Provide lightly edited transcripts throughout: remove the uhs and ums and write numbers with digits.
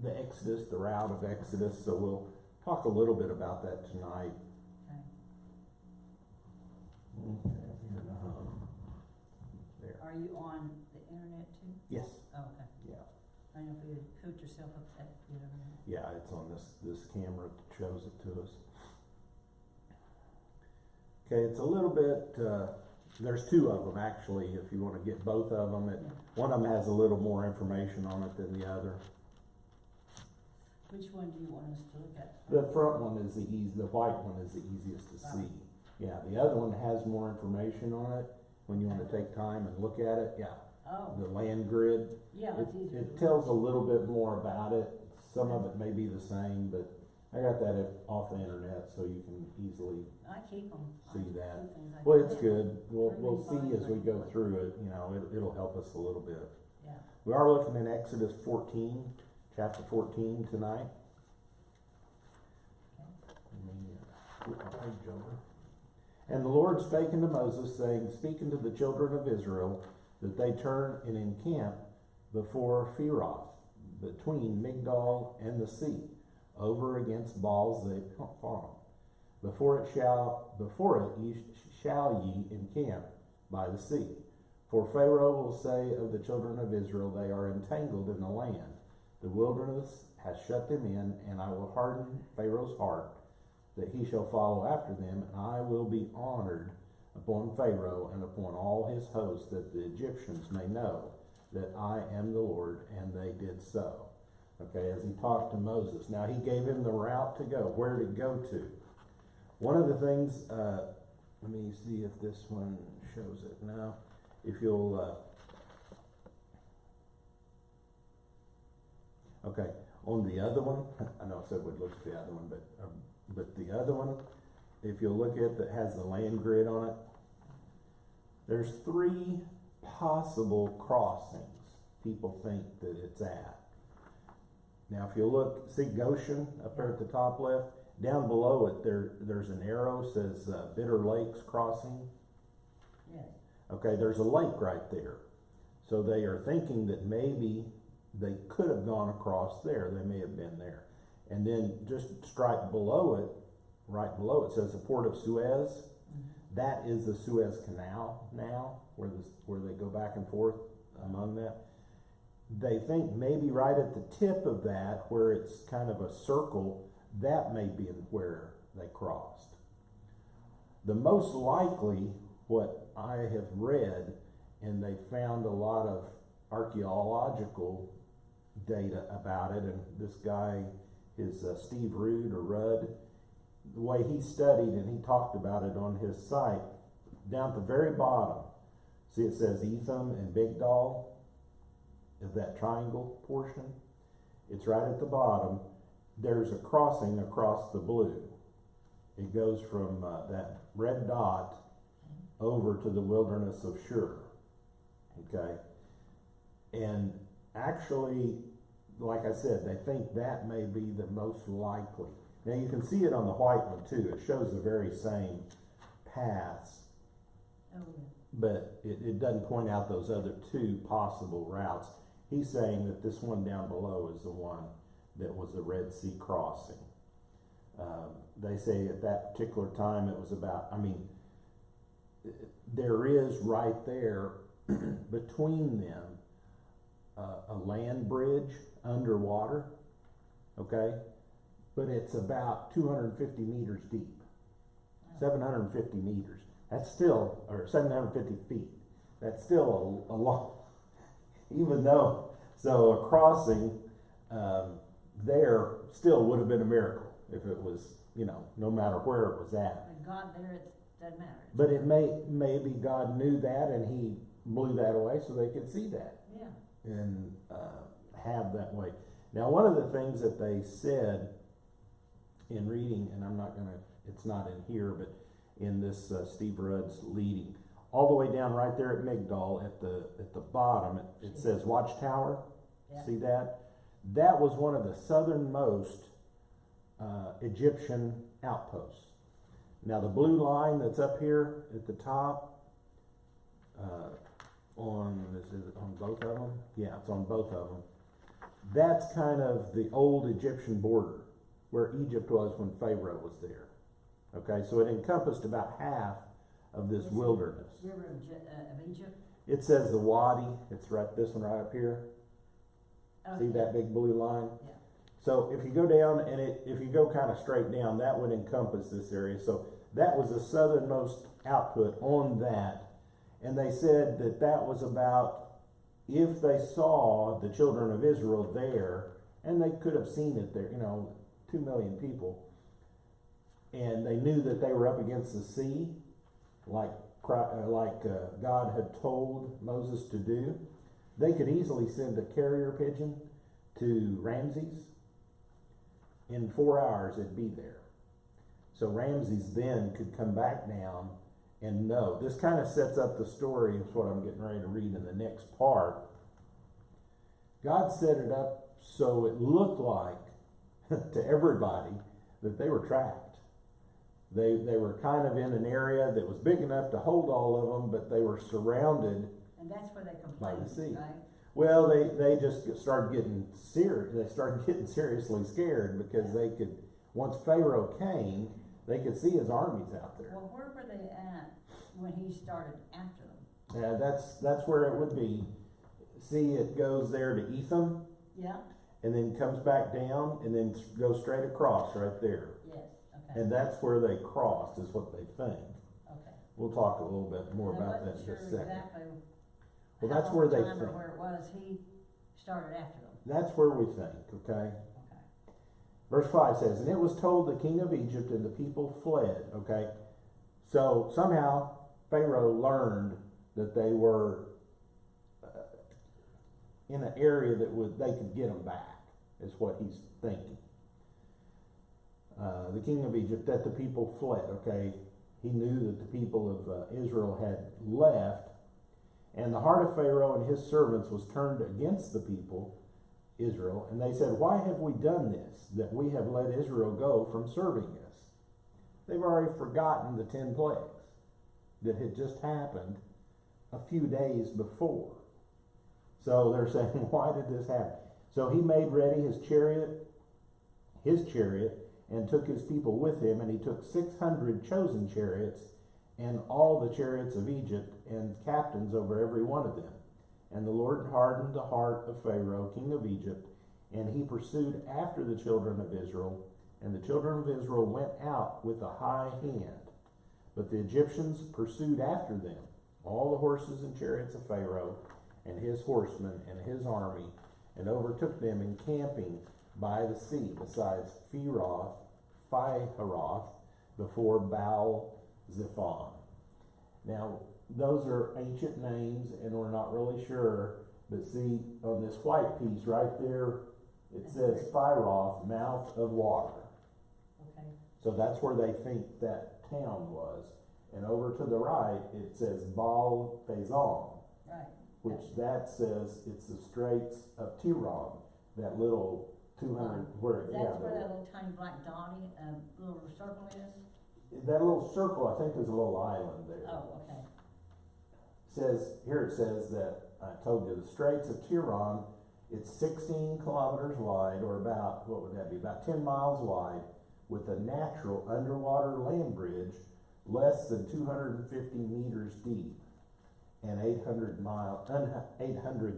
the Exodus, the route of Exodus, so we'll talk a little bit about that tonight. Okay. There. Are you on the internet too? Yes. Oh, okay. Yeah. I don't know if you would hook yourself up to that computer. Yeah, it's on this camera that shows it to us. Okay, it's a little bit, there's two of them actually, if you want to get both of them. One of them has a little more information on it than the other. Which one do you want us to look at? The front one is the white one is the easiest to see. Yeah, the other one has more information on it when you want to take time and look at it. Yeah. Oh. The land grid. Yeah, it's easier. It tells a little bit more about it. Some of it may be the same, but I got that off the internet so you can easily I keep them. see that. Like Well, it's good. We'll see as we go through it. You know, it'll help us a little bit. Yeah. We are looking at Exodus 14, chapter 14 tonight. Flip my page over. And the Lord spake unto Moses, saying, Speak unto the children of Israel, that they turn and encamp before Pharoah, between Migdol and the sea, over against Baal Zebulun. Before it shall ye encamp by the sea. For Pharaoh will say of the children of Israel, They are entangled in the land. The wilderness has shut them in, and I will harden Pharaoh's heart, that he shall follow after them, and I will be honored upon Pharaoh and upon all his host, that the Egyptians may know that I am the Lord. And they did so. Okay, as he talked to Moses. Now he gave him the route to go, where to go to. One of the things, let me see if this one shows it now. If you'll, okay, on the other one, I know I said we'd look at the other one, but the other one, if you'll look at that has the land grid on it, there's 3 possible crossings people think that it's at. Now if you look, see Goshen up there at the top left? Down below it, there's an arrow says Bitter Lakes Crossing. Yes. Okay, there's a lake right there. So they are thinking that maybe they could have gone across there. They may have been there. And then just straight below it, right below it, says the port of Suez. Mm-hmm. That is the Suez Canal now, where they go back and forth among that. They think maybe right at the tip of that, where it's kind of a circle, that may be where they crossed. The most likely, what I have read, and they found a lot of archaeological data about it, and this guy is Steve Rudd, the way he studied and he talked about it on his site, down at the very bottom, see it says Etham and Migdol, of that triangle portion. It's right at the bottom. There's a crossing across the blue. It goes from that red dot over to the wilderness of Shur. Okay? And actually, like I said, they think that may be the most likely. Now you can see it on the white one too. It shows the very same paths. Oh, yeah. But it doesn't point out those other 2 possible routes. He's saying that this one down below is the one that was the Red Sea crossing. They say at that particular time it was about, there is right there between them a land bridge underwater, okay? But it's about 250 meters deep, 750 meters. That's still, or 750 feet. That's still a long, even though, so a crossing there still would have been a miracle if it was, no matter where it was at. And God there, it doesn't matter. But it maybe God knew that and he blew that away so they could see that. Yeah. And have that way. Now one of the things that they said in reading, and it's not in here, but in this Steve Rudd's leading, all the way down right there at Migdol at the bottom, it says Watchtower. Yeah. See that? That was one of the southernmost Egyptian outposts. Now the blue line that's up here at the top, is it on both of them? Yeah, it's on both of them. that's kind of the old Egyptian border, where Egypt was when Pharaoh was there. Okay, so it encompassed about half of this wilderness. River of Egypt? It says the Wadi, it's right, this one right up here. Oh, See that big blue line? Yeah. So if you go down and if you go kind of straight down, that would encompass this area. So that was the southernmost output on that. And they said that that was about, if they saw the children of Israel there, and they could have seen it there, 2 million people, and they knew that they were up against the sea, like God had told Moses to do, they could easily send a carrier pigeon to Ramses. In 4 hours, it'd be there. So Ramses then could come back down and know. This kind of sets up the story of what I'm getting ready to read in the next part. God set it up so it looked like to everybody that they were trapped. They were kind of in an area that was big enough to hold all of them, but they were surrounded. And that's where they by complained, the sea. right? Well, they just started getting serious. They started getting seriously scared because they could, once Pharaoh came, they could see his armies out there. Well, where were they at when he started after them? That's where it would be. See, it goes there to Etham. Yeah. And then comes back down and then goes straight across right there. Yes, okay. And that's where they crossed, is what they think. Okay. We'll talk a little bit more about that in just a second. Exactly. Well, that's where they think. think. Where it was, he started after them. That's where we think, okay? Okay. Verse 5 says, and it was told the king of Egypt and the people fled, okay? So somehow Pharaoh learned that they were in an area that they could get them back, is what he's thinking. The king of Egypt, that the people fled, okay? He knew that the people of Israel had left, and the heart of Pharaoh and his servants was turned against the people, Israel, and they said, why have we done this, that we have let Israel go from serving us? They've already forgotten the 10 plagues that had just happened a few days before. So they're saying, why did this happen? So he made ready his chariot, and took his people with him, and he took 600 chosen chariots, and all the chariots of Egypt, and captains over every one of them. And the Lord hardened the heart of Pharaoh, king of Egypt, and he pursued after the children of Israel, and the children of Israel went out with a high hand. But the Egyptians pursued after them, all the horses and chariots of Pharaoh, and his horsemen, and his army, and overtook them encamping by the sea, besides Pihahiroth, before Baal Zephon. Now, those are ancient names, and we're not really sure, but see, on this white piece right there, it says Pihahiroth, mouth of water. Okay. So that's where they think that town was. And over to the right, it says Baal Pezon. Right. Which that says it's the Straits of Tiran, that little 200, where, That's yeah. where that little tiny black dotty, little circle is? That little circle, I think, is a little island there. Oh, okay. It says that, I told you, the Straits of Tiran, it's 16 kilometers wide, or about, what would that be, about 10 miles wide, with a natural underwater land bridge less than 250 meters deep and 800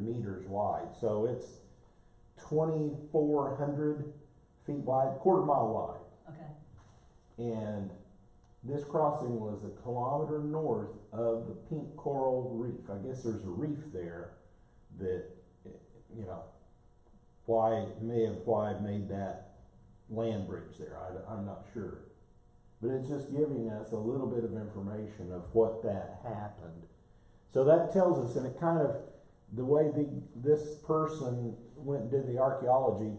meters wide. So it's 2,400 feet wide, quarter mile wide. Okay. And this crossing was a kilometer north of the Pink Coral Reef. I guess there's a reef there that, why made that land bridge there. I'm not sure. But it's just giving us a little bit of information of what that happened. So that tells us, and it kind of, the way this person went and did the archaeology,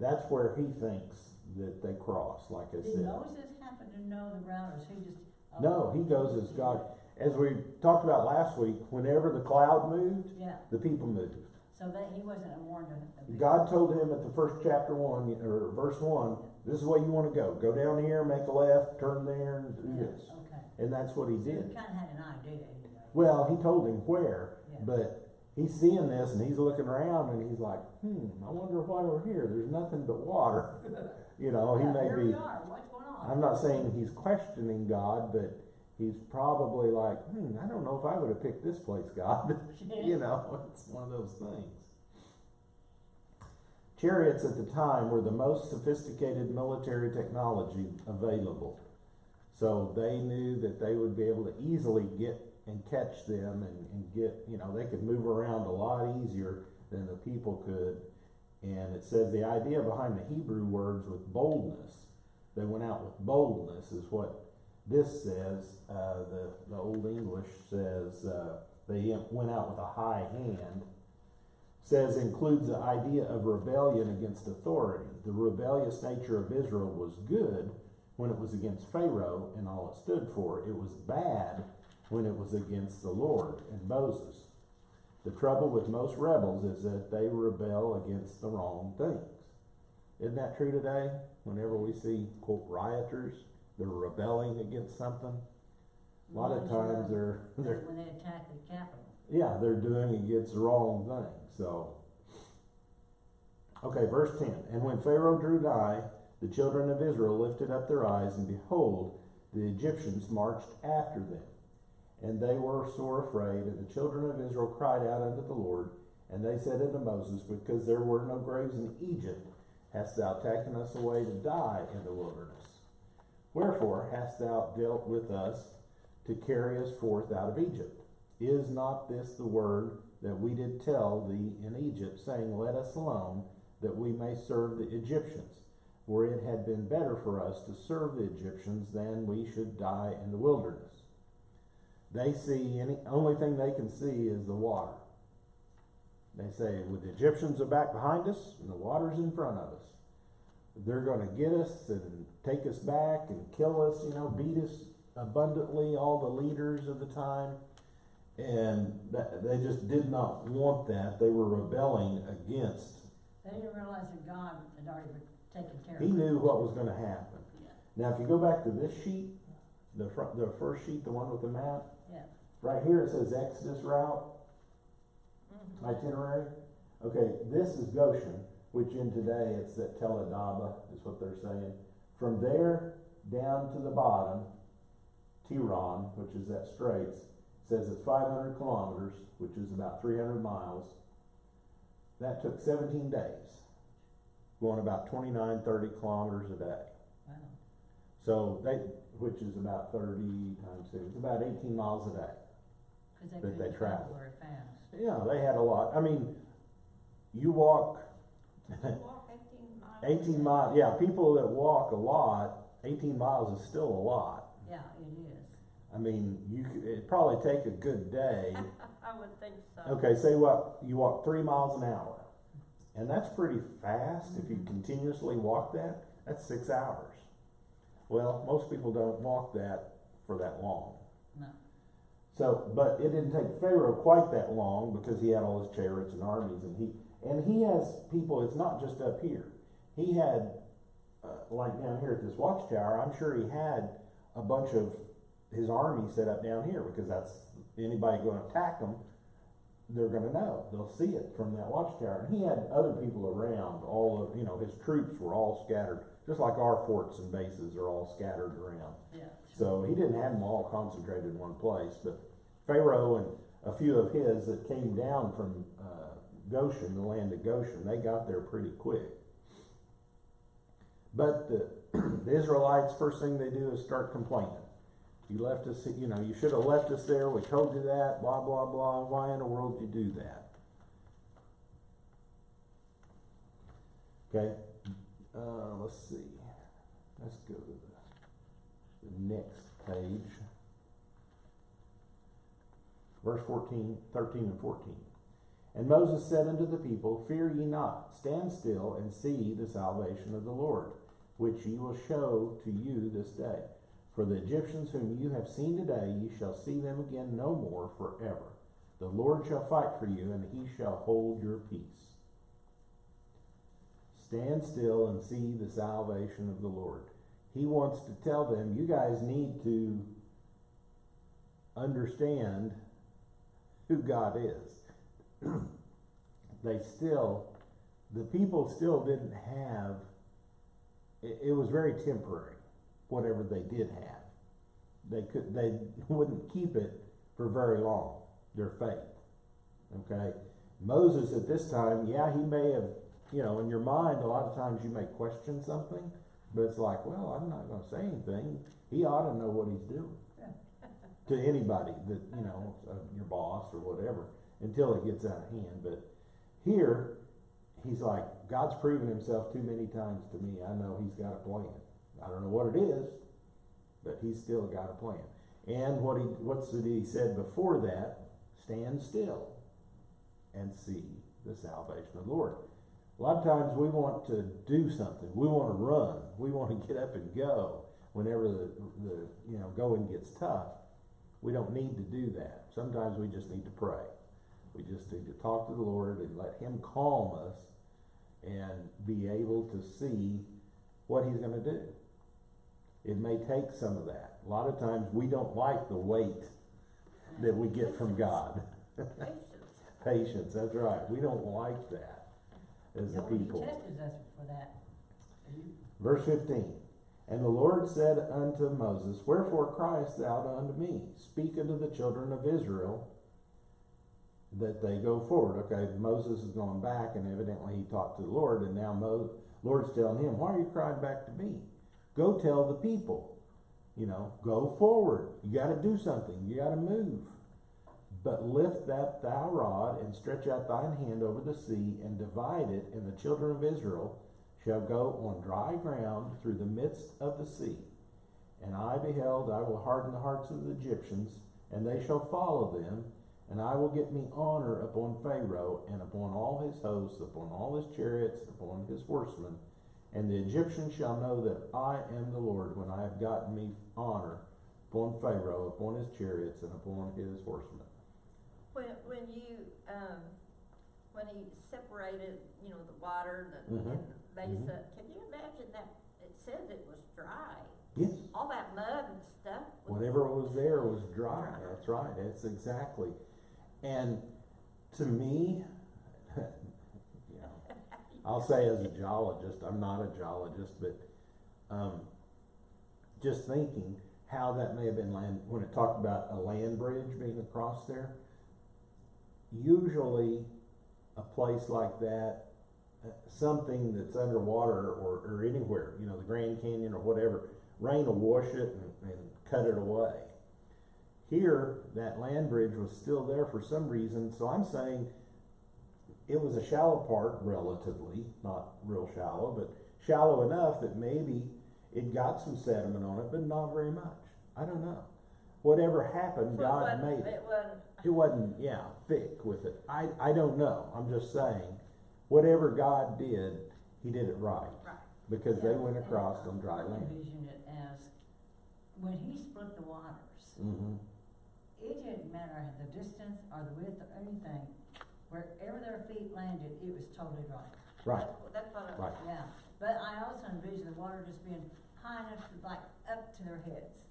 that's where he thinks that they crossed, like I said. Did Moses happen to know the route, or is he just? No, he goes as God. As we talked about last week, whenever the cloud moved, the people moved. So that he wasn't warned of God told him at the first chapter 1, or verse 1, this is the way you want to go. Go down here, make a left, turn there, and do this. Okay. And that's what he did. He kind of had an idea anyway. Well, he told him where, but he's seeing this and he's looking around and he's like, I wonder why we're here. There's nothing but water. You know, he may Here be, we are, what's going on? I'm not saying he's questioning God, but he's probably like, I don't know if I would have picked this place, God. You know, it's one of those things. Chariots at the time were the most sophisticated military technology available. So they knew that they would be able to easily get and catch them and get, you know, they could move around a lot easier than the people could. And it says the idea behind the Hebrew words with boldness, they went out with boldness, is what this says. The Old English says they went out with a high hand. Says includes the idea of rebellion against authority. The rebellious nature of Israel was good when it was against Pharaoh and all it stood for. It was bad when it was against the Lord and Moses. The trouble with most rebels is that they rebel against the wrong things. Isn't that true today? Whenever we see, quote, rioters, they're rebelling against something. A lot of times they're when they attack the Capitol. Yeah, they're doing against the wrong thing. So, okay, verse 10. And when Pharaoh drew nigh, the children of Israel lifted up their eyes, and behold, the Egyptians marched after them. And they were sore afraid, and the children of Israel cried out unto the Lord. And they said unto Moses, because there were no graves in Egypt, hast thou taken us away to die in the wilderness? Wherefore hast thou dealt with us to carry us forth out of Egypt? Is not this the word that we did tell thee in Egypt, saying, let us alone, that we may serve the Egyptians? For it had been better for us to serve the Egyptians than we should die in the wilderness. They see, only thing they can see is the water. They say, well, the Egyptians are back behind us, and the water's in front of us. They're going to get us and take us back and kill us, you know, beat us abundantly, all the leaders of the time. And they just did not want that. They were rebelling against. They didn't realize that God had already taken care of He it. knew what was going to happen. Yeah. Now, if you go back to this sheet, the first sheet, the one with the map, Yeah. right here it says Exodus route, itinerary. Okay, this is Goshen, which in today it's at Tel Adaba, is what they're saying. From there down to the bottom, Tiran, which is that straits, says it's 500 kilometers, which is about 300 miles. That took 17 days, going about 29, 30 kilometers a day. Wow. So which is about 30 times 2, it's about 18 miles a day. Because That they couldn't travel. travel very fast. Yeah, they had a lot. I mean, you walk Walk 18 miles. 18 miles. Yeah, people that walk a lot, 18 miles is still a lot. Yeah, it is. I mean, it'd probably take a good day. I would think so. Okay, say what, you walk 3 miles an hour. And that's pretty fast. If you continuously walk that, that's 6 hours. Well, most people don't walk that for that long. No. So, but it didn't take Pharaoh quite that long because he had all his chariots and armies, and he has people. It's not just up here. He had, like down here at this watchtower, I'm sure he had a bunch of his army set up down here because that's anybody going to attack him, they're going to know. They'll see it from that watchtower. And he had other people around. All of, you know, his troops were all scattered, just like our forts and bases are all scattered around. Yeah. So he didn't have them all concentrated in one place, but Pharaoh and a few of his that came down from Goshen, the land of Goshen, they got there pretty quick. But the Israelites, first thing they do is start complaining. You left us, you know, you should have left us there. We told you that, blah, blah, blah. Why in the world did you do that? Okay, let's see. Let's go to the next page. Verse 13 and 14. And Moses said unto the people, fear ye not, stand still and see the salvation of the Lord, which he will show to you this day. For the Egyptians whom you have seen today, ye shall see them again no more forever. The Lord shall fight for you, and he shall hold your peace. Stand still and see the salvation of the Lord. He wants to tell them, you guys need to understand who God is. the people still didn't have, it was very temporary, whatever they did have. They wouldn't keep it for very long, their faith, okay? Moses at this time, yeah, he may have, in your mind, a lot of times you may question something, but it's like, well, I'm not gonna say anything. He ought to know what he's doing. To anybody that, your boss or whatever, until it gets out of hand. But here, he's like, God's proven himself too many times to me. I know he's got a plan. I don't know what it is, but he's still got a plan. And what's it he said before that? Stand still and see the salvation of the Lord. A lot of times we want to do something. We want to run. We want to get up and go whenever the going gets tough. We don't need to do that. Sometimes we just need to pray. We just need to talk to the Lord and let him calm us and be able to see what he's going to do. It may take some of that. A lot of times we don't like the weight that we get from God. Patience, that's right. We don't like that as the people. He tested us for that. Verse 15. And the Lord said unto Moses, Wherefore criest thou unto me? Speak unto the children of Israel that they go forward. Okay, Moses is going back, and evidently he talked to the Lord, and now Lord's telling him, why are you crying back to me? Go tell the people, go forward. You got to do something. You got to move. But lift that thy rod, and stretch out thine hand over the sea, and divide it, and the children of Israel shall go on dry ground through the midst of the sea. And I beheld, I will harden the hearts of the Egyptians, and they shall follow them, and I will get me honor upon Pharaoh, and upon all his hosts, upon all his chariots, upon his horsemen. And the Egyptians shall know that I am the Lord, when I have gotten me honor upon Pharaoh, upon his chariots, and upon his horsemen. When he separated, the water, and the mesa, can you imagine that? It says it was dry. Yes. All that mud and stuff. Whatever was there was dry. That's right. That's exactly. And to me, I'll say as a geologist, I'm not a geologist, but just thinking how that may have been when it talked about a land bridge being across there. Usually a place like that, something that's underwater or anywhere, the Grand Canyon or whatever, rain will wash it and cut it away. Here, that land bridge was still there for some reason, so I'm saying it was a shallow part, relatively, not real shallow, but shallow enough that maybe it got some sediment on it, but not very much. I don't know. Whatever happened, God made it. It wasn't, thick with it. I don't know. I'm just saying, whatever God did, he did it right. Because they went across on dry land. I envision it as when he split the waters. It didn't matter the distance or the width or anything. Wherever their feet landed, it was totally dry. Right. That's what Right. Yeah. But I also envision the water just being high enough to, up to their heads,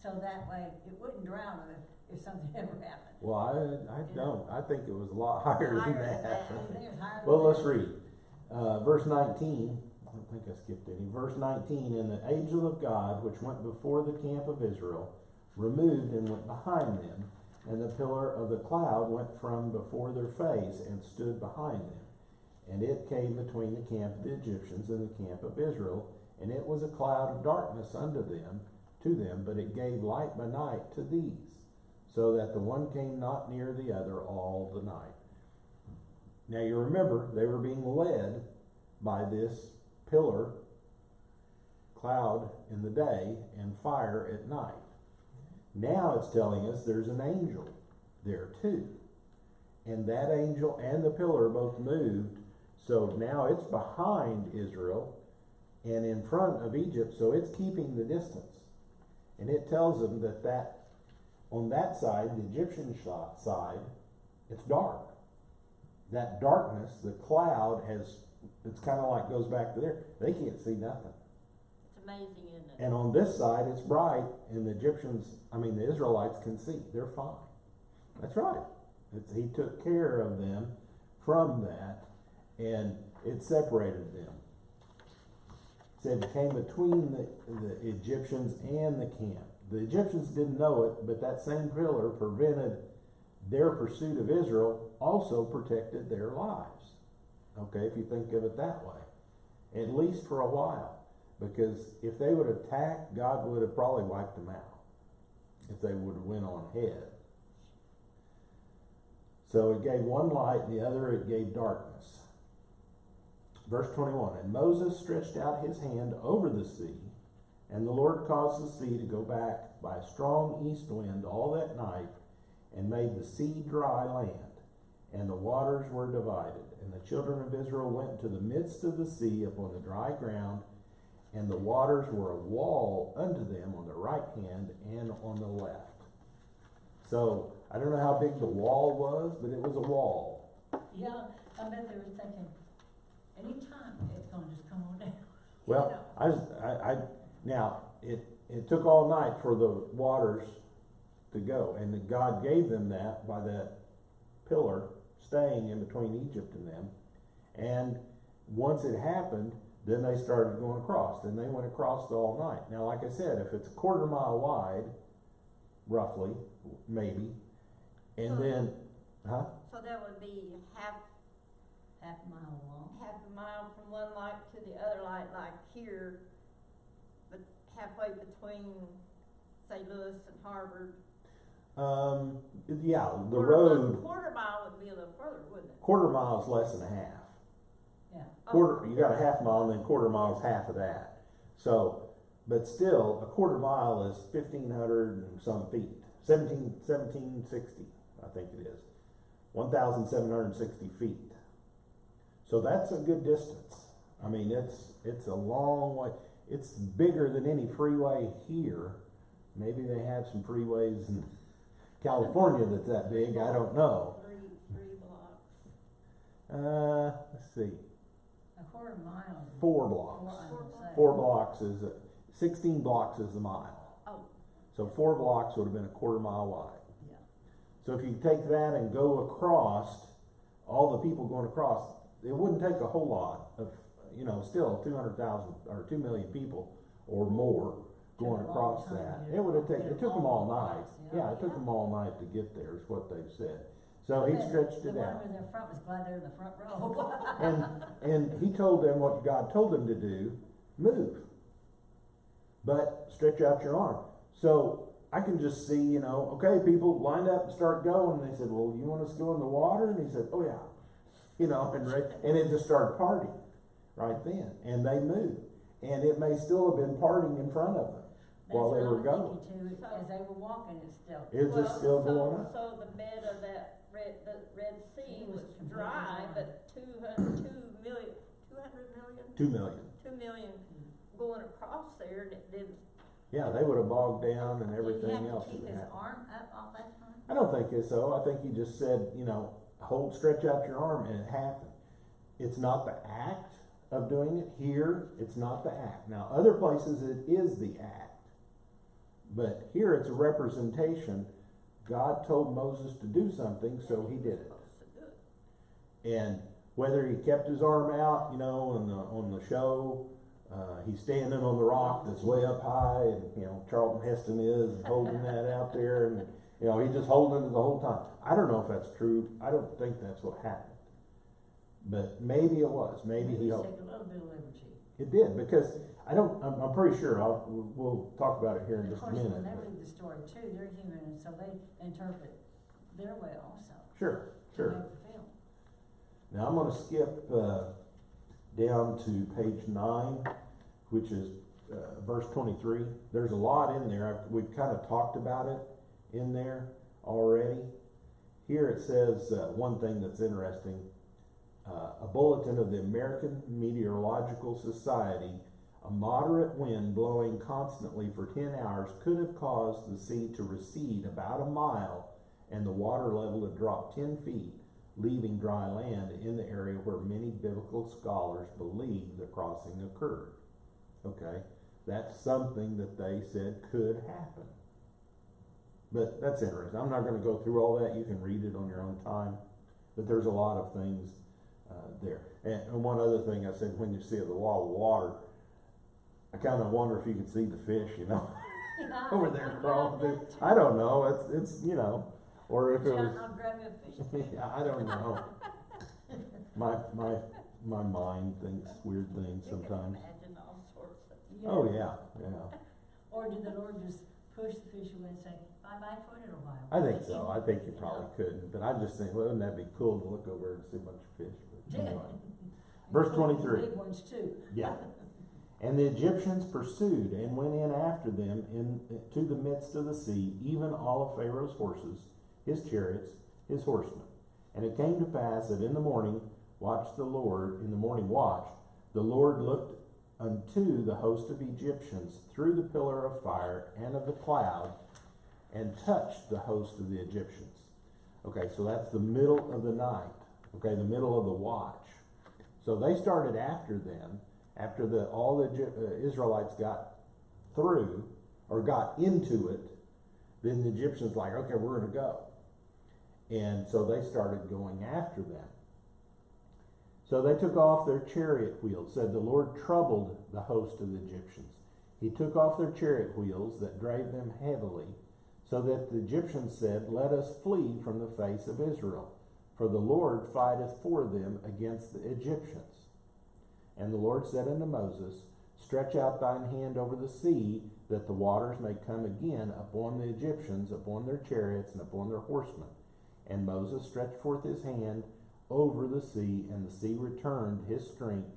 so that way it wouldn't drown them if something ever happened. Well, I don't. I think it was a lot higher than that. You think it was higher than Well, that? let's read. Verse 19. I don't think I skipped any. Verse 19. And the angel of God, which went before the camp of Israel, removed and went behind them. And the pillar of the cloud went from before their face and stood behind them. And it came between the camp of the Egyptians and the camp of Israel. And it was a cloud of darkness to them, but it gave light by night to these, so that the one came not near the other all the night. Now you remember, they were being led by this pillar, cloud in the day, and fire at night. Now it's telling us there's an angel there too. And that angel and the pillar both moved, so now it's behind Israel and in front of Egypt, so it's keeping the distance. And it tells them that on that side, the Egyptian side, it's dark. That darkness, the cloud it's kind of like goes back to there. They can't see nothing. It's amazing, isn't it? And on this side, it's bright, and the Israelites can see. They're fine. That's right. He took care of them from that, and it separated them. It said it came between the Egyptians and the camp. The Egyptians didn't know it, but that same pillar prevented their pursuit of Israel, also protected their lives. Okay, if you think of it that way. At least for a while. Because if they would have attacked, God would have probably wiped them out. If they would have went on ahead. So it gave one light, the other it gave darkness. Verse 21, and Moses stretched out his hand over the sea, and the Lord caused the sea to go back by a strong east wind all that night, and made the sea dry land, and the waters were divided. And the children of Israel went into the midst of the sea upon the dry ground, and the waters were a wall unto them on the right hand and on the left. So, I don't know how big the wall was, but it was a wall. Yeah, I bet they were thinking, anytime it's gonna just come on down. Well, now, it took all night for the waters to go, and God gave them that by that pillar staying in between Egypt and them. And once it happened, then they started going across, and they went across all night. Now, like I said, if it's a quarter mile wide, roughly, maybe, and then, So that would be half Half a mile long. a mile from one light to the other light, like here, but halfway between, say, Lewis and Harvard. yeah, the road, Quarter mile would be a little further, wouldn't it? quarter mile is less than a half. Yeah. You got a half mile, and then quarter mile is half of that. So, but still, a quarter mile is 1,500 and some feet. 1760, I think it is. 1,760 feet. So that's a good distance. I mean, it's a long way. It's bigger than any freeway here. Maybe they have some freeways in California that's that big. I don't know. Three blocks. Let's see. A quarter mile. 4 blocks. 4 blocks is 16 blocks is a mile. Oh. So 4 blocks would have been a quarter mile wide. Yeah. So if you take that and go across, all the people going across, it wouldn't take a whole lot of, still 200,000 or 2 million people or more going Took a long across time that. to get It would have taken, across. it took them all night. Yeah. Yeah, it took them all night to get there is what they said. So he stretched it The out. one in the front was glad they were in the front row. And he told them what God told them to do, move. But stretch out your arm. So I can just see, okay, people lined up and start going. And they said, well, you want us to go in the water? And he said, oh yeah. And it just started partying right then. And they moved. And it may still have been partying in front of them while they were going. That's what I'm thinking too, as they were walking, it's still. It's just still going up. So the bed of that the Red Sea was dry, but 200 million 2 million. 2 million going across there, and it didn't. Yeah, they would have bogged down and everything Did he have else to would keep have his happened. arm up all that time? I don't think it's so. I think he just said, stretch out your arm, and it happened. It's not the act of doing it. Here, it's not the act. Now, other places it is the act. But here it's a representation. God told Moses to do something, so he did it. And whether he kept his arm out, on the show, he's standing on the rock that's way up high, and Charlton Heston is holding that out there, and he's just holding it the whole time. I don't know if that's true. I don't think that's what happened, but maybe it was. Maybe he took held. a little bit of liberty. It did, because I'm pretty sure. We'll talk about it here in Of just a course, minute. when they but- read the story too, they're human, and so they interpret their way also. Sure. To make the film. Now I'm going to skip down to page 9, which is verse 23. There's a lot in there. We've kind of talked about it in there already. Here it says one thing that's interesting. A bulletin of the American Meteorological Society. A moderate wind blowing constantly for 10 hours could have caused the sea to recede about a mile and the water level to drop 10 feet, leaving dry land in the area where many biblical scholars believe the crossing occurred. Okay, that's something that they said could happen. But that's interesting. I'm not gonna go through all that, you can read it on your own time, but there's a lot of things, there. And one other thing I said, when you see the wall of water, I kinda wonder if you could see the fish, you know, over there crawling through. I don't know, it's, you know, or if it was, I'll grab you a fish. yeah, I don't know. My mind thinks weird things You can sometimes. imagine all sorts of. Oh, yeah. Or did the Lord just push the fish away and say, bye-bye for a little while? I think so. I think you probably couldn't, but I just think, well, wouldn't that be cool to look over and see a bunch of fish? But anyway. Verse 23. Big ones too. Yeah. And the Egyptians pursued and went in after them to the midst of the sea, even all of Pharaoh's horses, his chariots, his horsemen. And it came to pass that in the morning watch, the Lord looked unto the host of Egyptians through the pillar of fire and of the cloud, and touched the host of the Egyptians. Okay, so that's the middle of the night. Okay, the middle of the watch. So they started after them, after all the Israelites got through, or got into it, then the Egyptians like, okay, we're gonna go. And so they started going after them. So they took off their chariot wheels, said the Lord troubled the host of the Egyptians. He took off their chariot wheels that drave them heavily, so that the Egyptians said, let us flee from the face of Israel, for the Lord fighteth for them against the Egyptians. And the Lord said unto Moses, stretch out thine hand over the sea, that the waters may come again upon the Egyptians, upon their chariots, and upon their horsemen. And Moses stretched forth his hand over the sea, and the sea returned his strength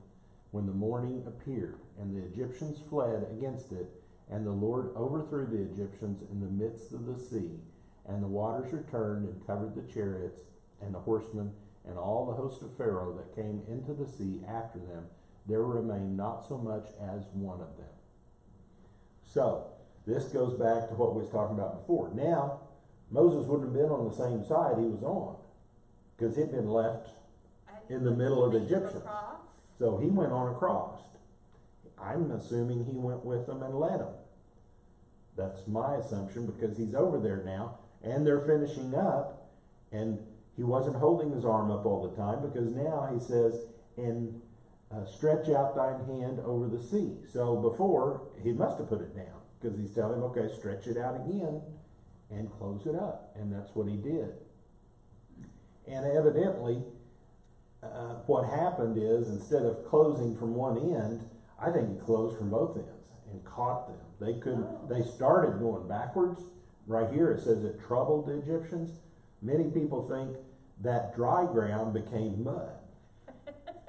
when the morning appeared, and the Egyptians fled against it, and the Lord overthrew the Egyptians in the midst of the sea, and the waters returned and covered the chariots and the horsemen and all the host of Pharaoh that came into the sea after them. There remained not so much as one of them. So this goes back to what we was talking about before. Now Moses wouldn't have been on the same side he was on, because he'd been left in the middle of the Egyptians. So he went on across. I'm assuming he went with them and led them. That's my assumption, because he's over there now, and they're finishing up, and he wasn't holding his arm up all the time, because now he says, and stretch out thine hand over the sea. So before, he must have put it down, because he's telling him, okay, stretch it out again and close it up. And that's what he did. And evidently, what happened is, instead of closing from one end, I think he closed from both ends and caught them. They couldn't, they started going backwards. Right here it says it troubled the Egyptians. Many people think that dry ground became mud.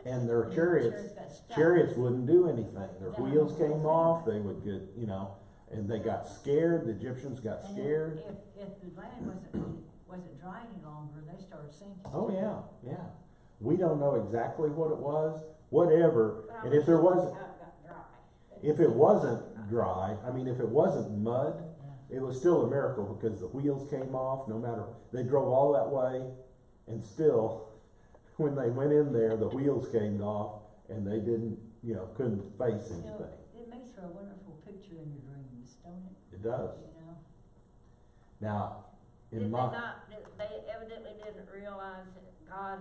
And their chariots wouldn't do anything. Their wheels came off, they would get, and they got scared, the Egyptians got scared. If the land wasn't dry any longer, they started sinking. Oh yeah. We don't know exactly what it was, whatever, and if there wasn't, if it wasn't dry, if it wasn't mud, it was still a miracle, because the wheels came off, no matter, they drove all that way, and still, when they went in there, the wheels came off, and they didn't, couldn't face anything. It makes for a wonderful picture in your dreams, don't it? It does. Now, They evidently didn't realize that God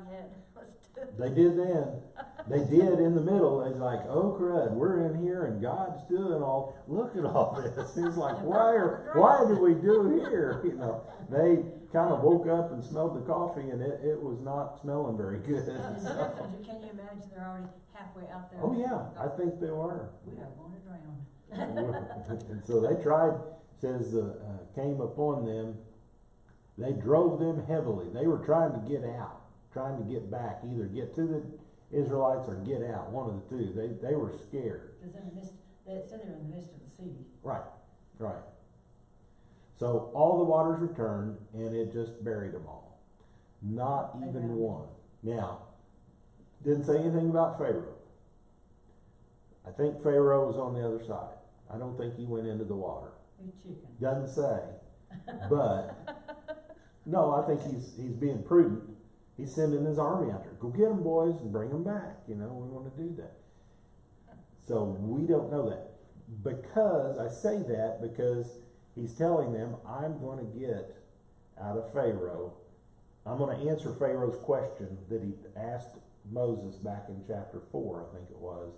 was doing. They did then. They did in the middle. They're like, oh crud, we're in here and God's doing look at all this. He's like, why do we do here? They kind of woke up and smelled the coffee, and it was not smelling very good. So. Can you imagine they're already halfway out there? Oh yeah, I think they were. We are going to drown. And so they tried, says, came upon them. They drove them heavily. They were trying to get out, trying to get back, either get to the Israelites or get out, one of the two. They were scared. Because they said they were in the midst of the sea. Right. So all the waters returned, and it just buried them all. Not even one. Now, didn't say anything about Pharaoh. I think Pharaoh was on the other side. I don't think he went into the water. Doesn't say. But, no, I think he's being prudent. He's sending his army out there. Go get them, boys, and bring them back. We want to do that. So we don't know that. I say that because He's telling them, I'm going to get out of Pharaoh. I'm going to answer Pharaoh's question that he asked Moses back in chapter 4, I think it was.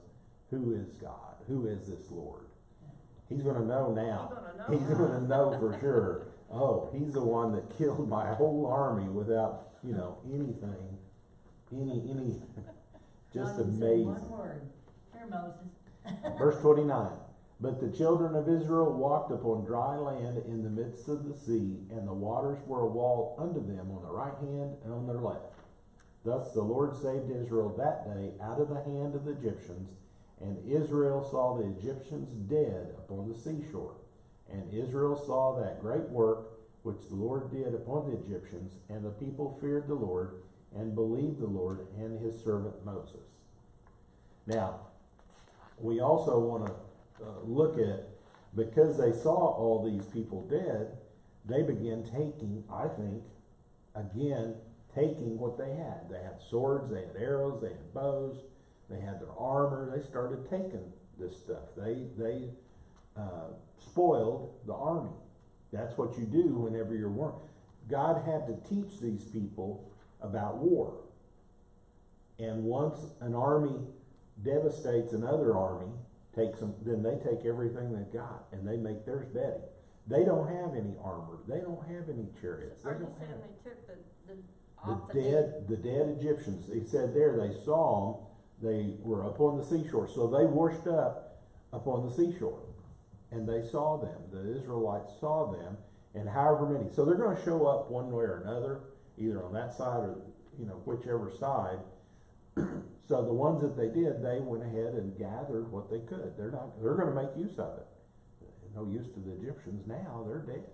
Who is God? Who is this Lord? He's going to know now. He's going to know for sure. Oh, he's the one that killed my whole army without, anything. Any, just God, you said amazing. one word. Here, Moses. Verse 29. But the children of Israel walked upon dry land in the midst of the sea, and the waters were a wall unto them on the right hand and on their left. Thus the Lord saved Israel that day out of the hand of the Egyptians, and Israel saw the Egyptians dead upon the seashore. And Israel saw that great work which the Lord did upon the Egyptians, and the people feared the Lord, and believed the Lord and his servant Moses. Now, we also want to look at, because they saw all these people dead, they began taking, I think, again, taking what they had. They had swords, they had arrows, they had bows, they had their armor. They started taking this stuff. They spoiled the army. That's what you do whenever you're war. God had to teach these people about war. And once an army devastates another army, then they take everything they've got and they make theirs better. They don't have any armor. They don't have any chariots. Are They you don't saying have they took the dead Egyptians. He said there they saw them. They were upon the seashore, so they washed up upon the seashore, and they saw them. The Israelites saw them, and however many. So they're going to show up one way or another, either on that side or whichever side. So the ones that they did, they went ahead and gathered what they could. They're going to make use of it. No use to the Egyptians now, they're dead.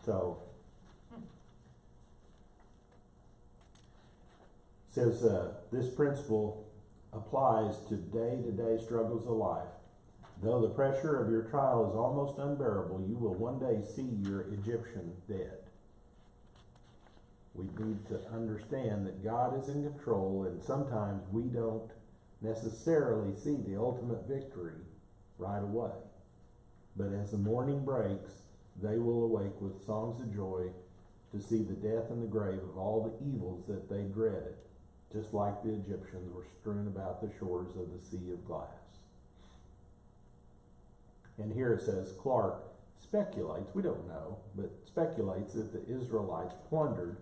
So, says this principle applies to day-to-day struggles of life. Though the pressure of your trial is almost unbearable, you will one day see your Egyptian dead. We need to understand that God is in control, and sometimes we don't necessarily see the ultimate victory right away. But as the morning breaks, they will awake with songs of joy to see the death and the grave of all the evils that they dreaded, just like the Egyptians were strewn about the shores of the Sea of Glass. And here it says, Clark speculates, we don't know, but speculates that the Israelites plundered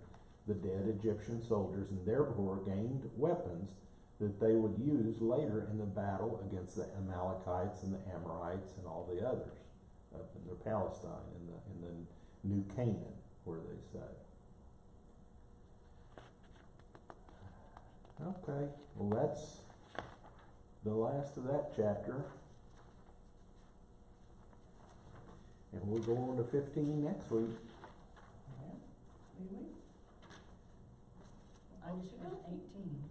the dead Egyptian soldiers and therefore gained weapons that they would use later in the battle against the Amalekites and the Amorites and all the others up in the Palestine, in the New Canaan, where they say. Okay, well that's the last of that chapter. And we'll go on to 15 next week. Well, we will. I just finished 18.